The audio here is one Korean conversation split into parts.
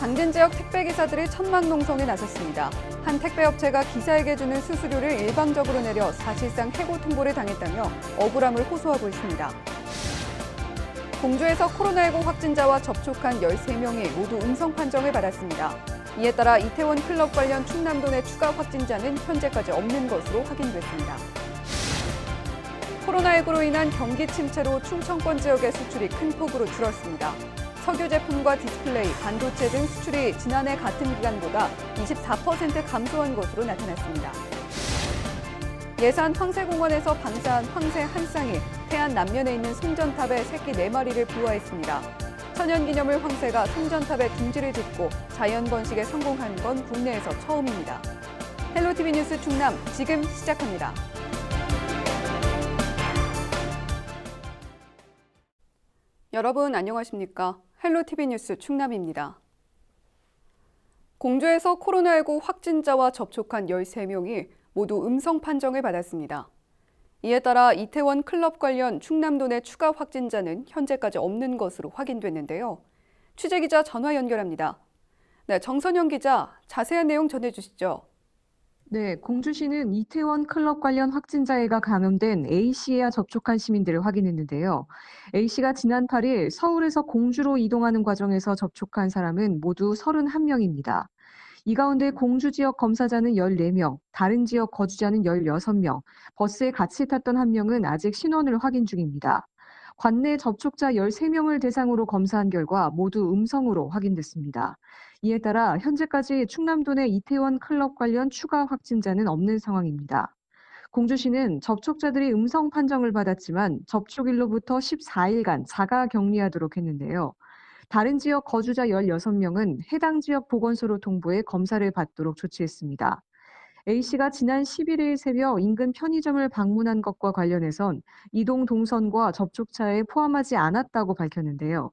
당진 지역 택배기사들이 천막농성에 나섰습니다. 한 택배업체가 기사에게 주는 수수료를 일방적으로 내려 사실상 해고 통보를 당했다며 억울함을 호소하고 있습니다. 공주에서 코로나19 확진자와 접촉한 13명이 모두 음성 판정을 받았습니다. 이에 따라 이태원 클럽 관련 충남도 내 추가 확진자는 현재까지 없는 것으로 확인됐습니다. 코로나19로 인한 경기 침체로 충청권 지역의 수출이 큰 폭으로 줄었습니다. 석유 제품과 디스플레이, 반도체 등 수출이 지난해 같은 기간보다 24% 감소한 것으로 나타났습니다. 예산 황새공원에서 방사한 황새 한 쌍이 태안 남면에 있는 송전탑에 새끼 4마리를 부화했습니다. 천연기념물 황새가 송전탑에 둥지를 짓고 자연 번식에 성공한 건 국내에서 처음입니다. 헬로티비 뉴스 충남 지금 시작합니다. 여러분 안녕하십니까? 헬로티비 뉴스 충남입니다. 공주에서 코로나19 확진자와 접촉한 13명이 모두 음성 판정을 받았습니다. 이에 따라 이태원 클럽 관련 충남도 내 추가 확진자는 현재까지 없는 것으로 확인됐는데요. 취재기자 전화 연결합니다. 네, 정선영 기자, 자세한 내용 전해주시죠. 네, 공주시는 이태원 클럽 관련 확진자가 감염된 A씨와 접촉한 시민들을 확인했는데요. A씨가 지난 8일 서울에서 공주로 이동하는 과정에서 접촉한 사람은 모두 31명입니다. 이 가운데 공주 지역 검사자는 14명, 다른 지역 거주자는 16명, 버스에 같이 탔던 1명은 아직 신원을 확인 중입니다. 관내 접촉자 13명을 대상으로 검사한 결과 모두 음성으로 확인됐습니다. 이에 따라 현재까지 충남도 내 이태원 클럽 관련 추가 확진자는 없는 상황입니다. 공주시는 접촉자들이 음성 판정을 받았지만 접촉일로부터 14일간 자가 격리하도록 했는데요. 다른 지역 거주자 16명은 해당 지역 보건소로 통보해 검사를 받도록 조치했습니다. A씨가 지난 11일 새벽 인근 편의점을 방문한 것과 관련해선 이동 동선과 접촉차에 포함하지 않았다고 밝혔는데요.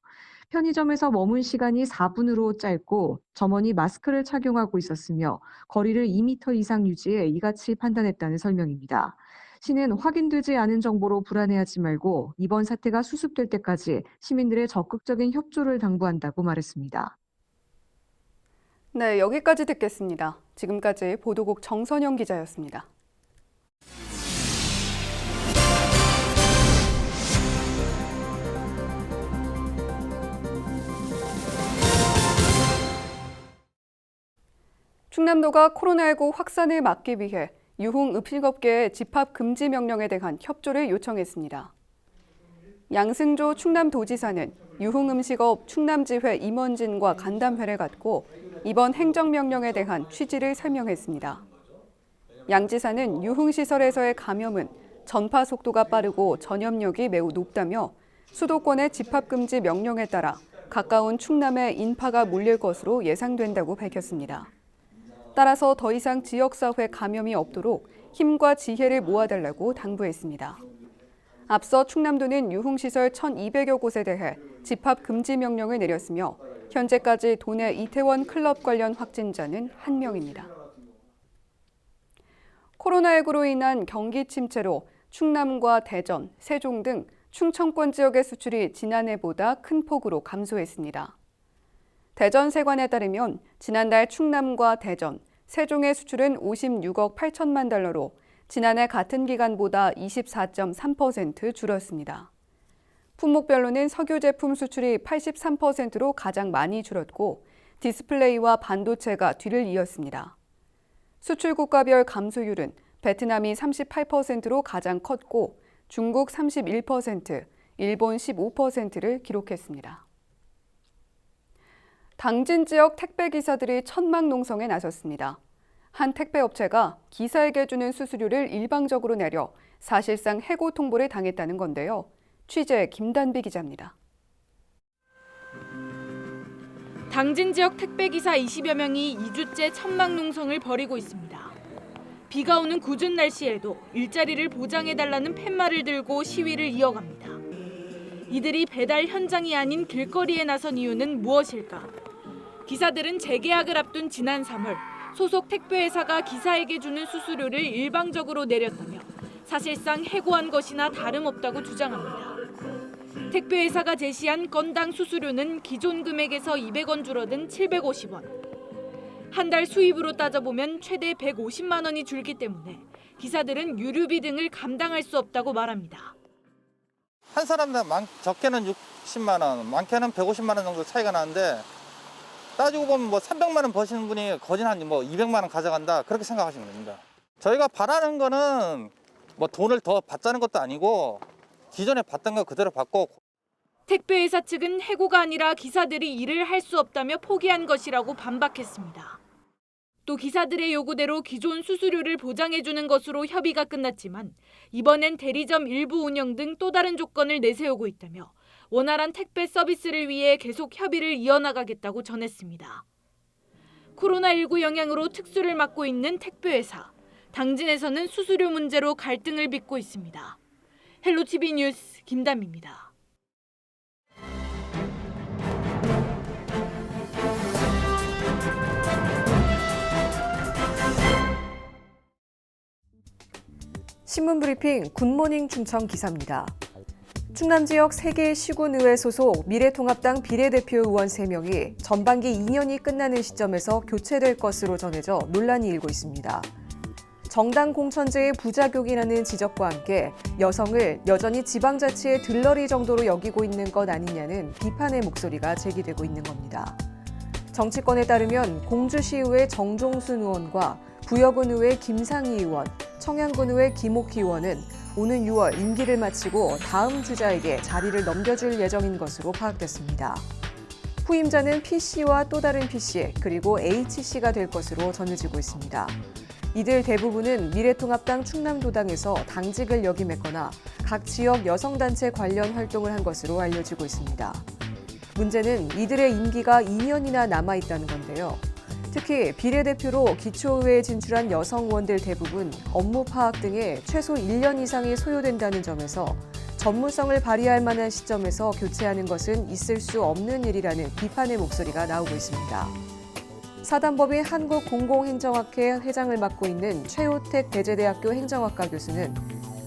편의점에서 머문 시간이 4분으로 짧고 점원이 마스크를 착용하고 있었으며 거리를 2m 이상 유지해 이같이 판단했다는 설명입니다. 시는 확인되지 않은 정보로 불안해하지 말고 이번 사태가 수습될 때까지 시민들의 적극적인 협조를 당부한다고 말했습니다. 네, 여기까지 듣겠습니다. 지금까지 보도국 정선영 기자였습니다. 충남도가 코로나19 확산을 막기 위해 유흥음식업계의 집합 금지 명령에 대한 협조를 요청했습니다. 양승조 충남도지사는 유흥음식업 충남지회 임원진과 간담회를 갖고 이번 행정명령에 대한 취지를 설명했습니다. 양 지사는 유흥시설에서의 감염은 전파 속도가 빠르고 전염력이 매우 높다며 수도권의 집합금지 명령에 따라 가까운 충남에 인파가 몰릴 것으로 예상된다고 밝혔습니다. 따라서 더 이상 지역사회 감염이 없도록 힘과 지혜를 모아달라고 당부했습니다. 앞서 충남도는 유흥시설 1,200여 곳에 대해 집합금지 명령을 내렸으며 현재까지 도내 이태원 클럽 관련 확진자는 1명입니다. 코로나19로 인한 경기 침체로 충남과 대전, 세종 등 충청권 지역의 수출이 지난해보다 큰 폭으로 감소했습니다. 대전 세관에 따르면 지난달 충남과 대전, 세종의 수출은 56억 8천만 달러로 지난해 같은 기간보다 24.3% 줄었습니다. 품목별로는 석유 제품 수출이 83%로 가장 많이 줄었고 디스플레이와 반도체가 뒤를 이었습니다. 수출 국가별 감소율은 베트남이 38%로 가장 컸고 중국 31%, 일본 15%를 기록했습니다. 당진 지역 택배기사들이 천막농성에 나섰습니다. 한 택배업체가 기사에게 주는 수수료를 일방적으로 내려 사실상 해고 통보를 당했다는 건데요. 취재 김단비 기자입니다. 당진 지역 택배기사 20여 명이 2주째 천막농성을 벌이고 있습니다. 비가 오는 궂은 날씨에도 일자리를 보장해달라는 팻말을 들고 시위를 이어갑니다. 이들이 배달 현장이 아닌 길거리에 나선 이유는 무엇일까? 기사들은 재계약을 앞둔 지난 3월 소속 택배회사가 기사에게 주는 수수료를 일방적으로 내렸다며 사실상 해고한 것이나 다름없다고 주장합니다. 택배회사가 제시한 건당 수수료는 기존 금액에서 200원 줄어든 750원. 한 달 수입으로 따져보면 최대 150만 원이 줄기 때문에 기사들은 유류비 등을 감당할 수 없다고 말합니다. 한 사람당 적게는 60만 원, 많게는 150만 원 정도 차이가 나는데 따지고 보면 뭐 300만 원 버시는 분이 거진 한 뭐 200만 원 가져간다 그렇게 생각하시면 됩니다. 저희가 바라는 거는 뭐 돈을 더 받자는 것도 아니고 기존에 받던 거 그대로 받고. 택배회사 측은 해고가 아니라 기사들이 일을 할 수 없다며 포기한 것이라고 반박했습니다. 또 기사들의 요구대로 기존 수수료를 보장해주는 것으로 협의가 끝났지만 이번엔 대리점 일부 운영 등 또 다른 조건을 내세우고 있다며 원활한 택배 서비스를 위해 계속 협의를 이어나가겠다고 전했습니다. 코로나19 영향으로 특수를 맡고 있는 택배회사. 당진에서는 수수료 문제로 갈등을 빚고 있습니다. 헬로티비 뉴스 김담입니다. 신문브리핑 굿모닝 충청 기사입니다. 충남 지역 3개 시군의회 소속 미래통합당 비례대표 의원 3명이 전반기 2년이 끝나는 시점에서 교체될 것으로 전해져 논란이 일고 있습니다. 정당 공천제의 부작용이라는 지적과 함께 여성을 여전히 지방자치의 들러리 정도로 여기고 있는 것 아니냐는 비판의 목소리가 제기되고 있는 겁니다. 정치권에 따르면 공주시의회 정종순 의원과 부여군 의회 김상희 의원, 청양군 의회 김옥희 의원은 오는 6월 임기를 마치고 다음 주자에게 자리를 넘겨줄 예정인 것으로 파악됐습니다. 후임자는 P씨와 또 다른 P씨, 그리고 H씨가 될 것으로 전해지고 있습니다. 이들 대부분은 미래통합당 충남도당에서 당직을 역임했거나 각 지역 여성단체 관련 활동을 한 것으로 알려지고 있습니다. 문제는 이들의 임기가 2년이나 남아있다는 건데요. 특히 비례대표로 기초의회에 진출한 여성 의원들 대부분 업무 파악 등에 최소 1년 이상이 소요된다는 점에서 전문성을 발휘할 만한 시점에서 교체하는 것은 있을 수 없는 일이라는 비판의 목소리가 나오고 있습니다. 사단법인 한국공공행정학회 회장을 맡고 있는 최우택 대제대학교 행정학과 교수는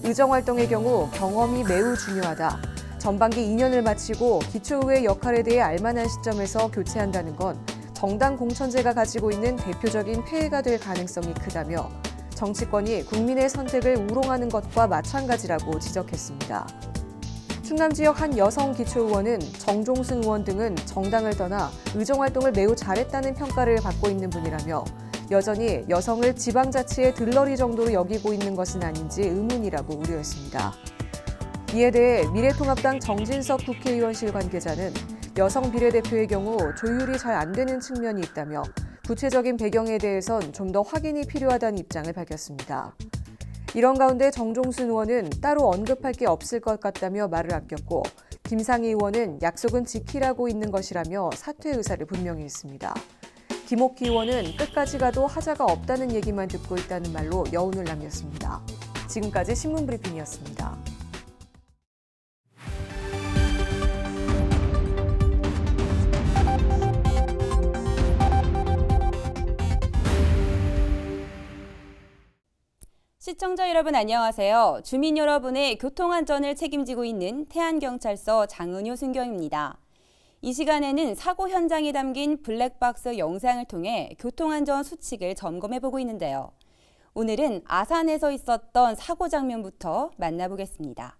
의정활동의 경우 경험이 매우 중요하다. 전반기 2년을 마치고 기초의회 역할에 대해 알만한 시점에서 교체한다는 건 정당 공천제가 가지고 있는 대표적인 폐해가 될 가능성이 크다며 정치권이 국민의 선택을 우롱하는 것과 마찬가지라고 지적했습니다. 충남 지역 한 여성 기초의원은 정종순 의원 등은 정당을 떠나 의정활동을 매우 잘했다는 평가를 받고 있는 분이라며 여전히 여성을 지방자치의 들러리 정도로 여기고 있는 것은 아닌지 의문이라고 우려했습니다. 이에 대해 미래통합당 정진석 국회의원실 관계자는 여성 비례대표의 경우 조율이 잘 안 되는 측면이 있다며 구체적인 배경에 대해선 좀 더 확인이 필요하다는 입장을 밝혔습니다. 이런 가운데 정종순 의원은 따로 언급할 게 없을 것 같다며 말을 아꼈고 김상희 의원은 약속은 지키라고 있는 것이라며 사퇴 의사를 분명히 했습니다. 김옥희 의원은 끝까지 가도 하자가 없다는 얘기만 듣고 있다는 말로 여운을 남겼습니다. 지금까지 신문브리핑이었습니다. 시청자 여러분 안녕하세요. 주민 여러분의 교통안전을 책임지고 있는 태안경찰서 장은효 순경입니다. 이 시간에는 사고 현장에 담긴 블랙박스 영상을 통해 교통안전 수칙을 점검해보고 있는데요. 오늘은 아산에서 있었던 사고 장면부터 만나보겠습니다.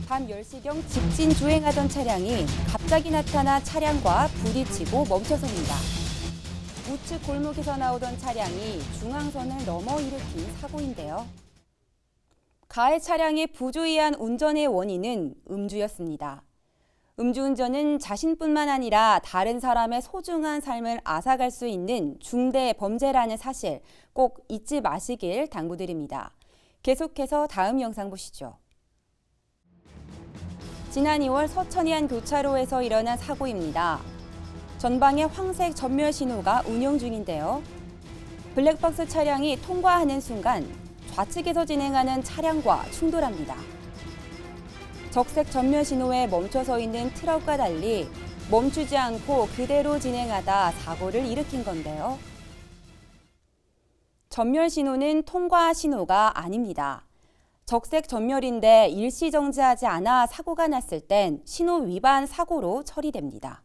밤 10시경 직진 주행하던 차량이 갑자기 나타나 차량과 부딪히고 멈춰섭니다. 우측 골목에서 나오던 차량이 중앙선을 넘어 일으킨 사고인데요. 가해 차량의 부주의한 운전의 원인은 음주였습니다. 음주운전은 자신뿐만 아니라 다른 사람의 소중한 삶을 앗아갈 수 있는 중대 범죄라는 사실 꼭 잊지 마시길 당부드립니다. 계속해서 다음 영상 보시죠. 지난 2월 서천이안 교차로에서 일어난 사고입니다. 전방에 황색 전멸 신호가 운영 중인데요. 블랙박스 차량이 통과하는 순간 좌측에서 진행하는 차량과 충돌합니다. 적색 전멸 신호에 멈춰서 있는 트럭과 달리 멈추지 않고 그대로 진행하다 사고를 일으킨 건데요. 전멸 신호는 통과 신호가 아닙니다. 적색 전멸인데 일시 정지하지 않아 사고가 났을 땐 신호 위반 사고로 처리됩니다.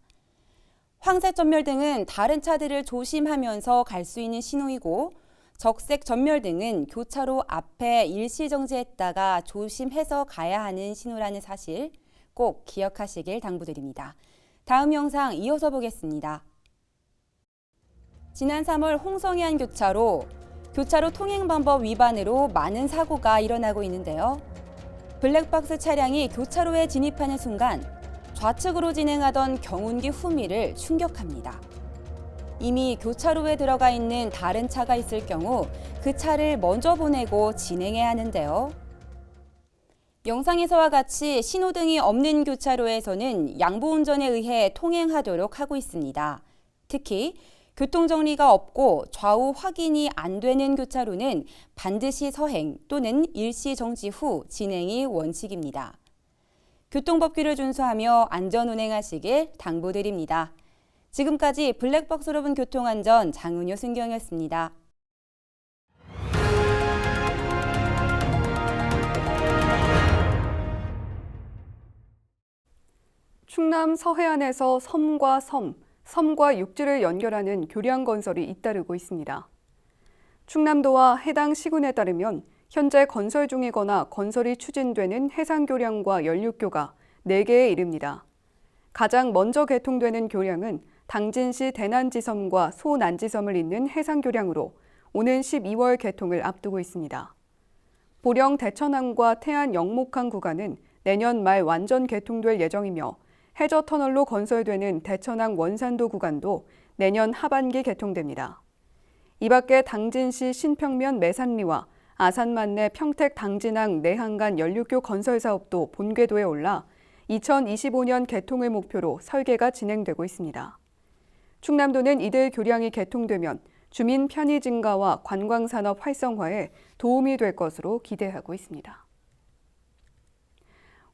황색 전멸 등은 다른 차들을 조심하면서 갈 수 있는 신호이고 적색 전멸 등은 교차로 앞에 일시 정지했다가 조심해서 가야 하는 신호라는 사실 꼭 기억하시길 당부드립니다. 다음 영상 이어서 보겠습니다. 지난 3월 홍성해안 교차로 통행방법 위반으로 많은 사고가 일어나고 있는데요. 블랙박스 차량이 교차로에 진입하는 순간 좌측으로 진행하던 경운기 후미를 충격합니다. 이미 교차로에 들어가 있는 다른 차가 있을 경우 그 차를 먼저 보내고 진행해야 하는데요. 영상에서와 같이 신호등이 없는 교차로에서는 양보운전에 의해 통행하도록 하고 있습니다. 특히 교통정리가 없고 좌우 확인이 안 되는 교차로는 반드시 서행 또는 일시 정지 후 진행이 원칙입니다. 교통법규를 준수하며 안전운행하시길 당부드립니다. 지금까지 블랙박스로 본 교통안전 장은효 순경이었습니다. 충남 서해안에서 섬과 섬과 육지를 연결하는 교량 건설이 잇따르고 있습니다. 충남도와 해당 시군에 따르면 현재 건설 중이거나 건설이 추진되는 해상교량과 연륙교가 4개에 이릅니다. 가장 먼저 개통되는 교량은 당진시 대난지섬과 소난지섬을 잇는 해상교량으로 오는 12월 개통을 앞두고 있습니다. 보령 대천항과 태안 영목항 구간은 내년 말 완전 개통될 예정이며 해저터널로 건설되는 대천항 원산도 구간도 내년 하반기 개통됩니다. 이 밖에 당진시 신평면 매산리와 아산만내 평택 당진항 내항간 연륙교 건설 사업도 본궤도에 올라 2025년 개통을 목표로 설계가 진행되고 있습니다. 충남도는 이들 교량이 개통되면 주민 편의 증가와 관광산업 활성화에 도움이 될 것으로 기대하고 있습니다.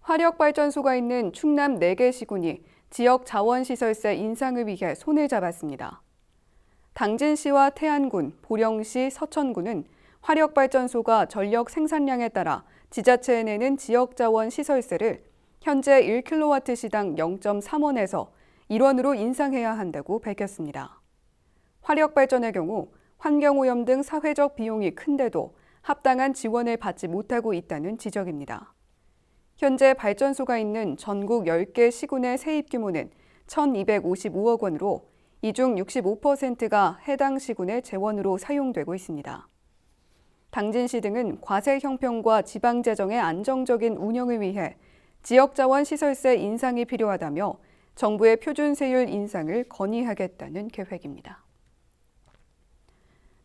화력발전소가 있는 충남 4개 시군이 지역 자원시설세 인상을 위해 손을 잡았습니다. 당진시와 태안군, 보령시, 서천군은 화력발전소가 전력 생산량에 따라 지자체에 내는 지역자원시설세를 현재 1kW시당 0.3원에서 1원으로 인상해야 한다고 밝혔습니다. 화력발전의 경우 환경오염 등 사회적 비용이 큰데도 합당한 지원을 받지 못하고 있다는 지적입니다. 현재 발전소가 있는 전국 10개 시군의 세입 규모는 1,255억 원으로 이 중 65%가 해당 시군의 재원으로 사용되고 있습니다. 당진시 등은 과세 형평과 지방재정의 안정적인 운영을 위해 지역자원시설세 인상이 필요하다며 정부의 표준세율 인상을 건의하겠다는 계획입니다.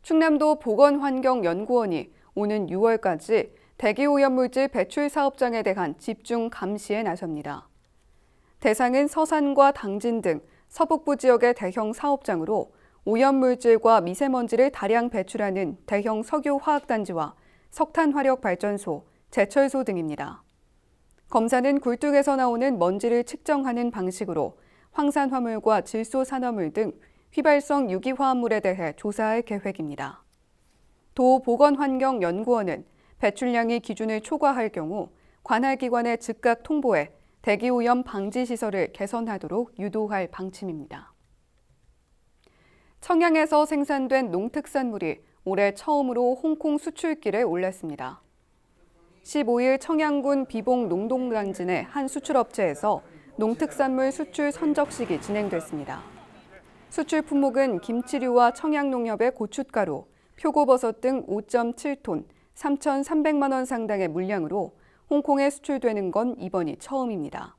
충남도 보건환경연구원이 오는 6월까지 대기오염물질 배출 사업장에 대한 집중 감시에 나섭니다. 대상은 서산과 당진 등 서북부 지역의 대형 사업장으로 오염물질과 미세먼지를 다량 배출하는 대형 석유화학단지와 석탄화력발전소, 제철소 등입니다. 검사는 굴뚝에서 나오는 먼지를 측정하는 방식으로 황산화물과 질소산화물 등 휘발성 유기화합물에 대해 조사할 계획입니다. 도 보건환경연구원은 배출량이 기준을 초과할 경우 관할 기관에 즉각 통보해 대기오염 방지 시설을 개선하도록 유도할 방침입니다. 청양에서 생산된 농특산물이 올해 처음으로 홍콩 수출길에 올랐습니다. 15일 청양군 비봉 농동단지 한 수출업체에서 농특산물 수출 선적식이 진행됐습니다. 수출 품목은 김치류와 청양농협의 고춧가루, 표고버섯 등 5.7톤, 3,300만 원 상당의 물량으로 홍콩에 수출되는 건 이번이 처음입니다.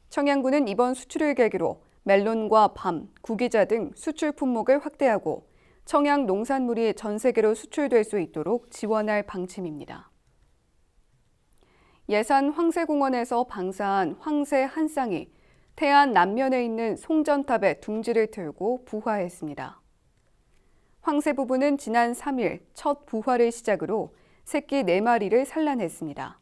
청양군은 이번 수출을 계기로 멜론과 밤, 구기자 등 수출 품목을 확대하고 청양 농산물이 전 세계로 수출될 수 있도록 지원할 방침입니다. 예산 황새공원에서 방사한 황새 한 쌍이 태안 남면에 있는 송전탑에 둥지를 틀고 부화했습니다. 황새 부부는 지난 3일 첫 부화를 시작으로 새끼 4마리를 산란했습니다.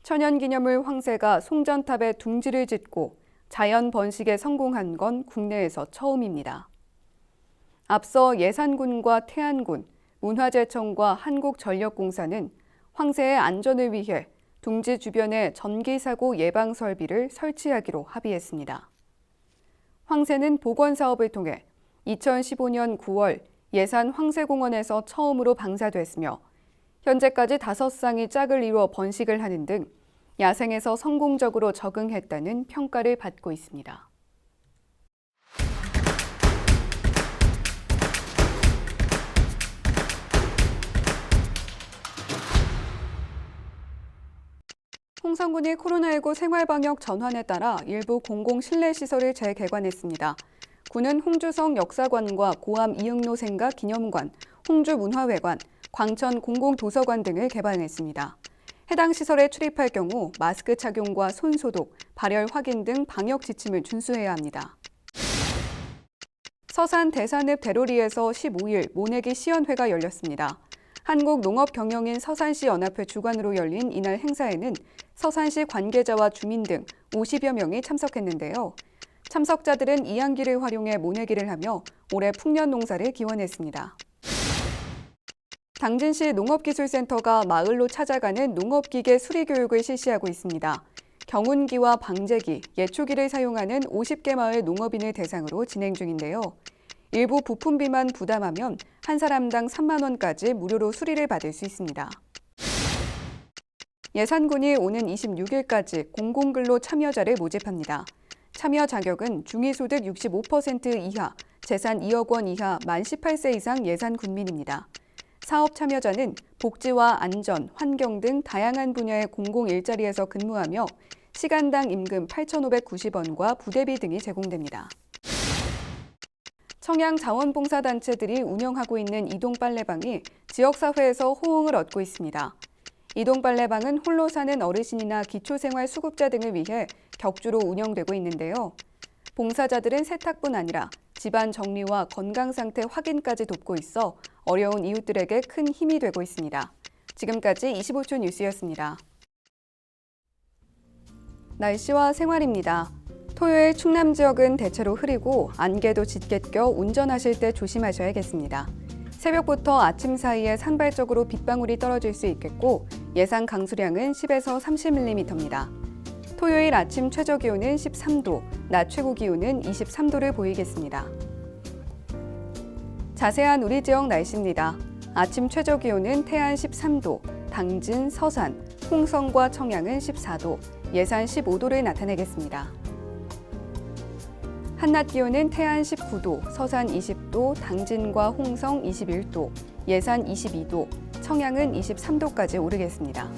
천연기념물 황새가 송전탑에 둥지를 짓고 자연 번식에 성공한 건 국내에서 처음입니다. 앞서 예산군과 태안군, 문화재청과 한국전력공사는 황새의 안전을 위해 둥지 주변에 전기사고 예방 설비를 설치하기로 합의했습니다. 황새는 복원 사업을 통해 2015년 9월 예산 황새공원에서 처음으로 방사됐으며 현재까지 5쌍이 짝을 이루어 번식을 하는 등 야생에서 성공적으로 적응했다는 평가를 받고 있습니다. 홍성군이 코로나19 생활방역 전환에 따라 일부 공공 실내시설을 재개관했습니다. 군은 홍주성 역사관과 고암 이응로 생가 기념관, 홍주문화회관, 광천 공공도서관 등을 개방했습니다. 해당 시설에 출입할 경우 마스크 착용과 손소독, 발열 확인 등 방역 지침을 준수해야 합니다. 서산 대산읍 대로리에서 15일 모내기 시연회가 열렸습니다. 한국농업경영인 서산시 연합회 주관으로 열린 이날 행사에는 서산시 관계자와 주민 등 50여 명이 참석했는데요. 참석자들은 이항기를 활용해 모내기를 하며 올해 풍년 농사를 기원했습니다. 당진시 농업기술센터가 마을로 찾아가는 농업기계 수리 교육을 실시하고 있습니다. 경운기와 방제기, 예초기를 사용하는 50개 마을 농업인을 대상으로 진행 중인데요. 일부 부품비만 부담하면 한 사람당 3만 원까지 무료로 수리를 받을 수 있습니다. 예산군이 오는 26일까지 공공근로 참여자를 모집합니다. 참여 자격은 중위소득 65% 이하, 재산 2억 원 이하 만 18세 이상 예산 군민입니다. 사업 참여자는 복지와 안전, 환경 등 다양한 분야의 공공 일자리에서 근무하며 시간당 임금 8,590원과 부대비 등이 제공됩니다. 청양 자원봉사단체들이 운영하고 있는 이동빨래방이 지역사회에서 호응을 얻고 있습니다. 이동빨래방은 홀로 사는 어르신이나 기초생활수급자 등을 위해 격주로 운영되고 있는데요. 봉사자들은 세탁뿐 아니라 집안 정리와 건강상태 확인까지 돕고 있어 어려운 이웃들에게 큰 힘이 되고 있습니다. 지금까지 25초 뉴스였습니다. 날씨와 생활입니다. 토요일 충남 지역은 대체로 흐리고 안개도 짙게 껴 운전하실 때 조심하셔야겠습니다. 새벽부터 아침 사이에 산발적으로 빗방울이 떨어질 수 있겠고 예상 강수량은 10에서 30mm입니다. 토요일 아침 최저 기온은 13도, 낮 최고 기온은 23도를 보이겠습니다. 자세한 우리 지역 날씨입니다. 아침 최저 기온은 태안 13도, 당진, 서산, 홍성과 청양은 14도, 예산 15도를 나타내겠습니다. 한낮 기온은 태안 19도, 서산 20도, 당진과 홍성 21도, 예산 22도, 청양은 23도까지 오르겠습니다.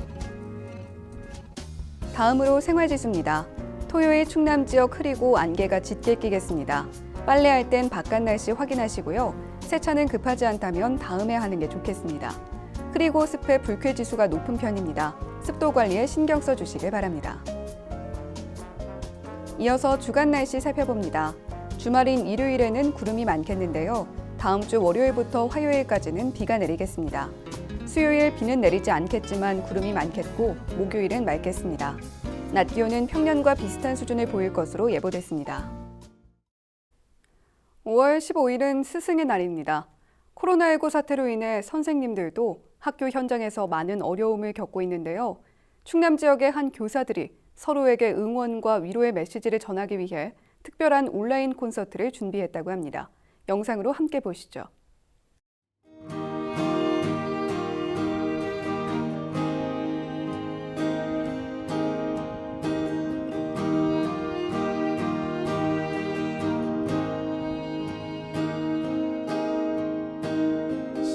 다음으로 생활지수입니다. 토요일 충남 지역 흐리고 안개가 짙게 끼겠습니다. 빨래할 땐 바깥 날씨 확인하시고요. 세차는 급하지 않다면 다음에 하는 게 좋겠습니다. 흐리고 습해 불쾌지수가 높은 편입니다. 습도 관리에 신경 써주시길 바랍니다. 이어서 주간 날씨 살펴봅니다. 주말인 일요일에는 구름이 많겠는데요. 다음 주 월요일부터 화요일까지는 비가 내리겠습니다. 수요일 비는 내리지 않겠지만 구름이 많겠고 목요일은 맑겠습니다. 낮 기온은 평년과 비슷한 수준을 보일 것으로 예보됐습니다. 5월 15일은 스승의 날입니다. 코로나19 사태로 인해 선생님들도 학교 현장에서 많은 어려움을 겪고 있는데요. 충남 지역의 한 교사들이 서로에게 응원과 위로의 메시지를 전하기 위해 특별한 온라인 콘서트를 준비했다고 합니다. 영상으로 함께 보시죠.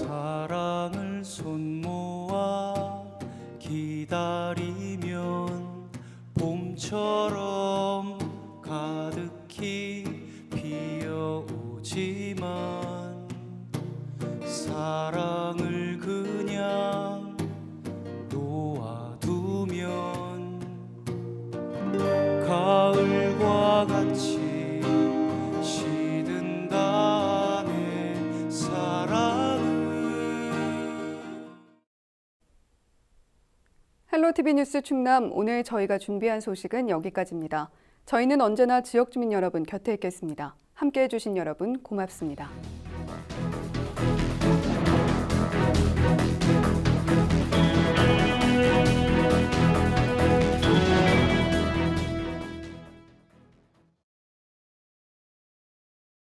사랑을 손모아 기다리면 봄처럼 가득히 피어오지만 사랑을 그냥 놓아두면 가을과 같이 시든다 내 사랑은. 헬로티비 뉴스 충남, 오늘 저희가 준비한 소식은 여기까지입니다. 저희는 언제나 지역 주민 여러분 곁에 있겠습니다. 함께해 주신 여러분 고맙습니다.